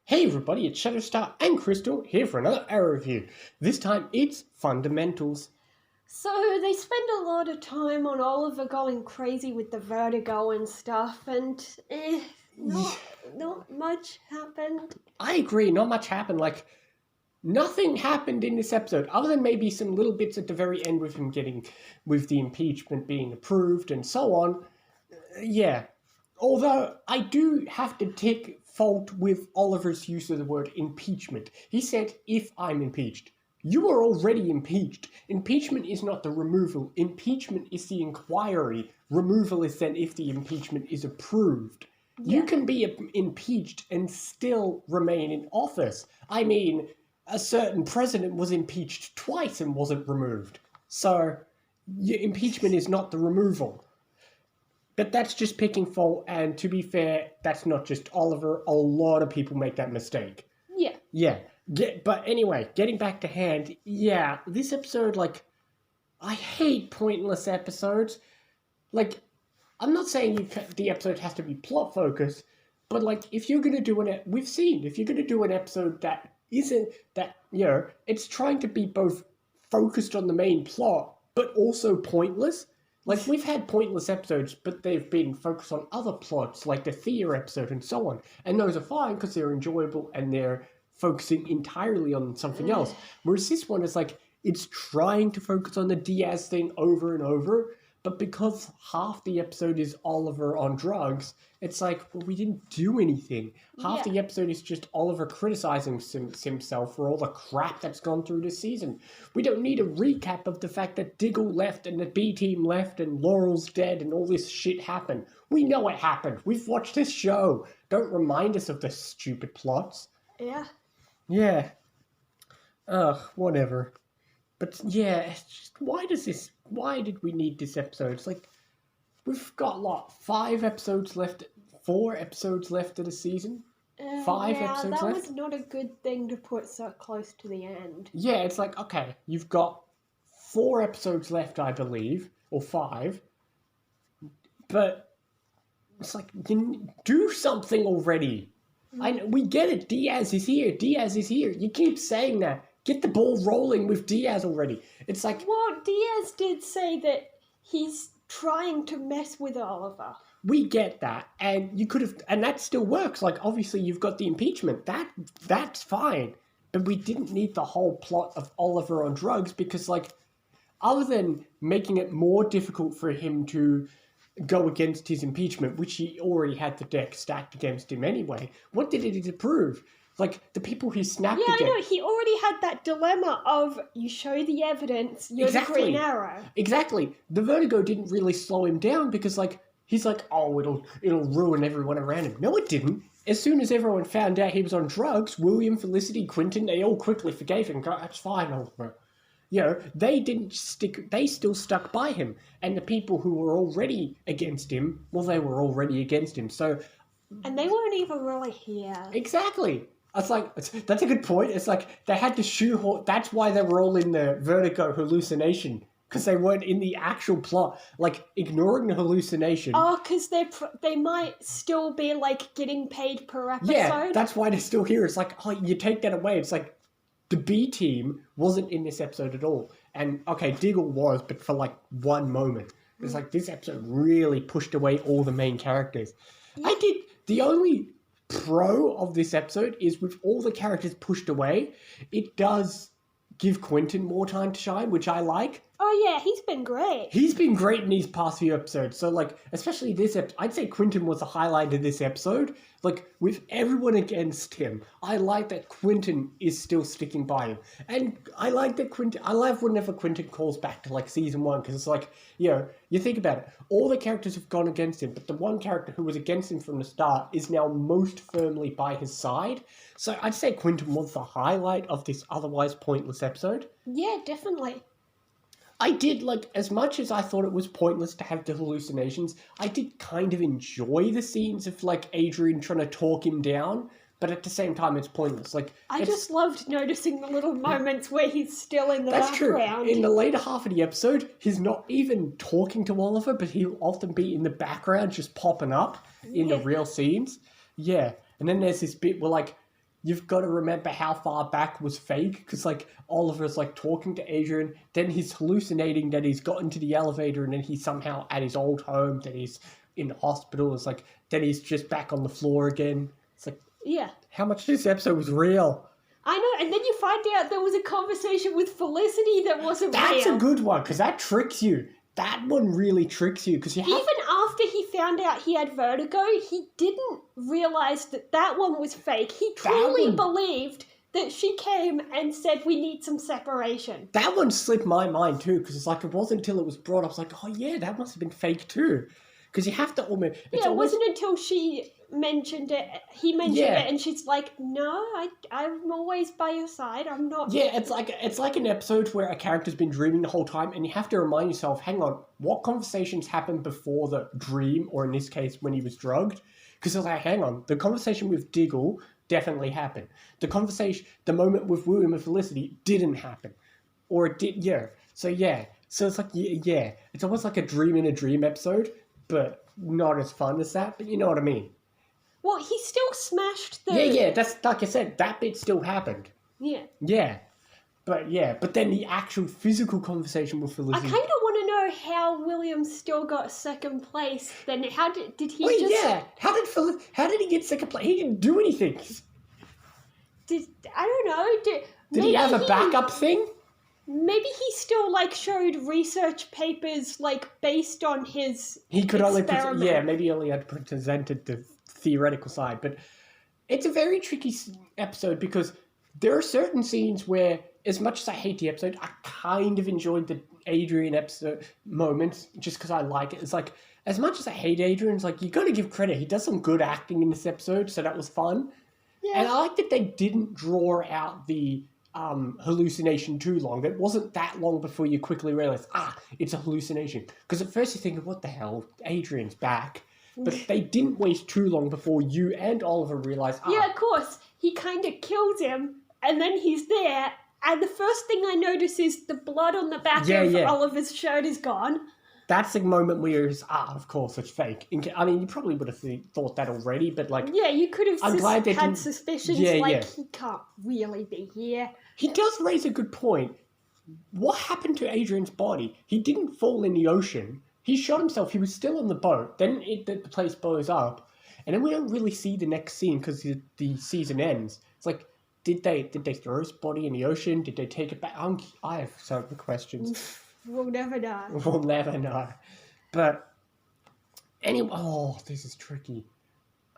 Hey everybody, it's Shadowstar and Crystal here for another Arrow review. This time it's Fundamentals. So they spend a lot of time on Oliver going crazy with the vertigo and stuff, and not much happened. I agree, not much happened. Nothing happened in this episode other than maybe some little bits at the very end with him with the impeachment being approved and so on. Yeah. Although I do have to take fault with Oliver's use of the word impeachment. He said, if I'm impeached. You are already impeached. Impeachment is not the removal. Impeachment is the inquiry. Removal is then if the impeachment is approved. Yeah. You can be impeached and still remain in office. I mean, a certain president was impeached twice and wasn't removed. So, impeachment is not the removal. But that's just picking fault, and to be fair, that's not just Oliver. A lot of people make that mistake. Yeah. Yeah. But anyway, getting back to hand, yeah, this episode, I hate pointless episodes. I'm not saying the episode has to be plot-focused, but, if you're going to do if you're going to do an episode that isn't, it's trying to be both focused on the main plot, but also pointless. We've had pointless episodes, but they've been focused on other plots, like the Thea episode and so on. And those are fine because they're enjoyable and they're focusing entirely on something else. Whereas this one is it's trying to focus on the Diaz thing over and over, but because half the episode is Oliver on drugs, it's we didn't do anything. Half the episode is just Oliver criticizing himself for all the crap that's gone through this season. We don't need a recap of the fact that Diggle left and the B team left and Laurel's dead and all this shit happened. We know it happened. We've watched this show. Don't remind us of the stupid plots. Yeah. Yeah. Ugh, whatever. But yeah, it's just, why did we need this episode? It's we've got 5 episodes left, 4 episodes left of the season. 5 episodes left. That was not a good thing to put so close to the end. Yeah, it's okay, you've got 4 episodes left, I believe, or 5. But it's do something already. We get it, Diaz is here. You keep saying that. Get the ball rolling with Diaz already. It's Well, Diaz did say that he's trying to mess with Oliver. We get that, and you could have, and that still works. Obviously, you've got the impeachment. That's fine, but we didn't need the whole plot of Oliver on drugs because, other than making it more difficult for him to go against his impeachment, which he already had the deck stacked against him anyway, what did it prove? The people he snapped against. Yeah, I know. He already had that dilemma of, you show the evidence, you're the Green Arrow. Exactly. The vertigo didn't really slow him down because, he's oh, it'll ruin everyone around him. No, it didn't. As soon as everyone found out he was on drugs, William, Felicity, Quentin, they all quickly forgave him. That's fine, Oliver. They still stuck by him. And the people who were already against him, they were already against him. So. And they weren't even really here. Exactly. That's a good point. It's they had to shoehorn. That's why they were all in the vertigo hallucination. Because they weren't in the actual plot. Ignoring the hallucination. Oh, because they might still be, getting paid per episode. Yeah, that's why they're still here. It's you take that away. It's the B team wasn't in this episode at all. And, okay, Diggle was, but for, one moment. It's this episode really pushed away all the main characters. Yeah. The only pro of this episode is with all the characters pushed away, it does give Quentin more time to shine, which I like. Oh yeah, he's been great. He's been great in these past few episodes. So especially this episode, I'd say Quentin was the highlight of this episode. With everyone against him, I like that Quentin is still sticking by him. And I like that I love whenever Quentin calls back to season 1, because it's you think about it, all the characters have gone against him, but the one character who was against him from the start is now most firmly by his side. So I'd say Quentin was the highlight of this otherwise pointless episode. Yeah, definitely. I did, as much as I thought it was pointless to have the hallucinations, I did kind of enjoy the scenes of, Adrian trying to talk him down, but at the same time, it's pointless. I just loved noticing the little moments where he's still in the background. That's true. In the later half of the episode, he's not even talking to Oliver, but he'll often be in the background just popping up in the real scenes. Yeah. And then there's this bit where, you've got to remember how far back was fake, because like Oliver's like talking to Adrian, then he's hallucinating that he's got into the elevator, and then he's somehow at his old home, then he's in the hospital. It's like then he's just back on the floor again. It's like, Yeah. how much of this episode was real? I know, and then you find out there was a conversation with Felicity that wasn't That's real. a good one, because that tricks you. That one really tricks you, because you have... Even after he found out he had vertigo, he didn't realize that that one was fake. He truly believed that she came and said, we need some separation. That one slipped my mind too, because it's like it wasn't until it was brought up. I was like, oh yeah, that must have been fake too. Because you have to almost... It wasn't until she mentioned it, he mentioned it, and she's like, no, I'm always by your side, I'm not... Yeah, it's like an episode where a character's been dreaming the whole time, and you have to remind yourself, hang on, what conversations happened before the dream, or in this case, when he was drugged? Because it's like, hang on, the conversation with Diggle definitely happened. The moment with William and Felicity didn't happen. Or it did, yeah. So it's like, yeah. It's almost like a dream in a dream episode, but not as fun as that, but you know what I mean. Well, he still smashed the... Yeah, that's like I said, that bit still happened. Yeah. Yeah. But then the actual physical conversation with Felicity... I kind of want to know how William still got second place. Then how did he Wait, just... yeah. How did he get second place? He didn't do anything. I don't know. Did he have a backup thing? Maybe he still, like, showed research papers, like, based on his He could experiment. only... maybe he only had presented the theoretical side. But it's a very tricky episode because there are certain scenes where, as much as I hate the episode, I kind of enjoyed the Adrian episode moments just because I like it. It's like, as much as I hate Adrian, it's like, you got to give credit. He does some good acting in this episode, so that was fun. Yeah. And I like that they didn't draw out the... hallucination too long. It wasn't that long before you quickly realize, it's a hallucination. Because at first you're thinking, what the hell? Adrian's back. But they didn't waste too long before you and Oliver realize, Yeah, of course. He kind of kills him, and then he's there, and the first thing I notice is the blood on the back of Oliver's shirt is gone. That's the moment where you're of course it's fake. I mean, you probably would have thought that already, but like... Yeah, you could have had suspicions, he can't really be here. He does raise a good point. What happened to Adrian's body? He didn't fall in the ocean. He shot himself. He was still on the boat. Then the place blows up. And then we don't really see the next scene because the season ends. It's like, did they throw his body in the ocean? Did they take it back? I have so many questions. We'll never know. We'll never know. But anyway, this is tricky.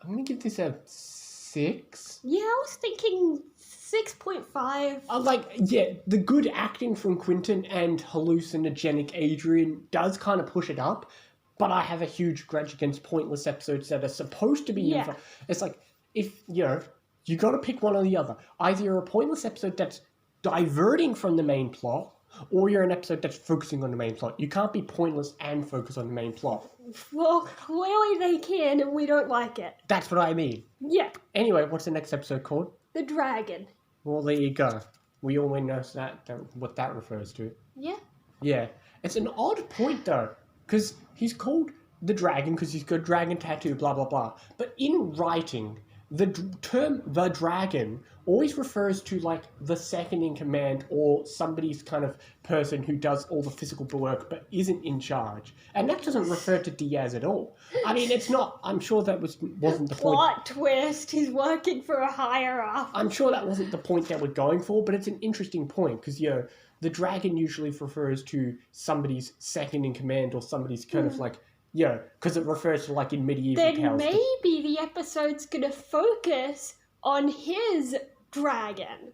I'm going to give this a 6. Yeah, I was thinking 6.5. The good acting from Quentin and hallucinogenic Adrian does kind of push it up, but I have a huge grudge against pointless episodes that are supposed to be... Yeah. It's like, if, you got to pick one or the other. Either you're a pointless episode that's diverting from the main plot, or you're an episode that's focusing on the main plot. You can't be pointless and focus on the main plot. Well, clearly they can, and we don't like it. That's what I mean. Yeah. Anyway, what's the next episode called? The Dragon. Well, there you go. We all know what that refers to. Yeah. Yeah. It's an odd point, though, because he's called the Dragon because he's got a dragon tattoo, blah, blah, blah. But in writing, the term the Dragon always refers to, like, the second in command or somebody's kind of person who does all the physical work but isn't in charge. And that doesn't refer to Diaz at all. I mean, it's not... I'm sure that wasn't the point. Plot twist. He's working for a higher-up. I'm sure that wasn't the point that we're going for, but it's an interesting point because, the Dragon usually refers to somebody's second in command or somebody's kind of like... because it refers to, like, in medieval tales. Then maybe the episode's going to focus on his dragon.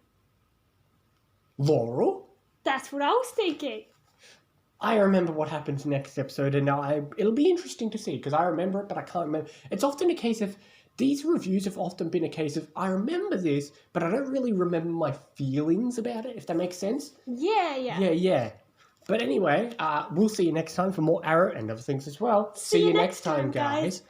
Laurel? That's what I was thinking. I remember what happens next episode, and now it'll be interesting to see, because I remember it, but I can't remember. It's often a case of... These reviews have often been a case of, I remember this, but I don't really remember my feelings about it, if that makes sense. Yeah. Yeah. But anyway, we'll see you next time for more Arrow and other things as well. See you next time, guys.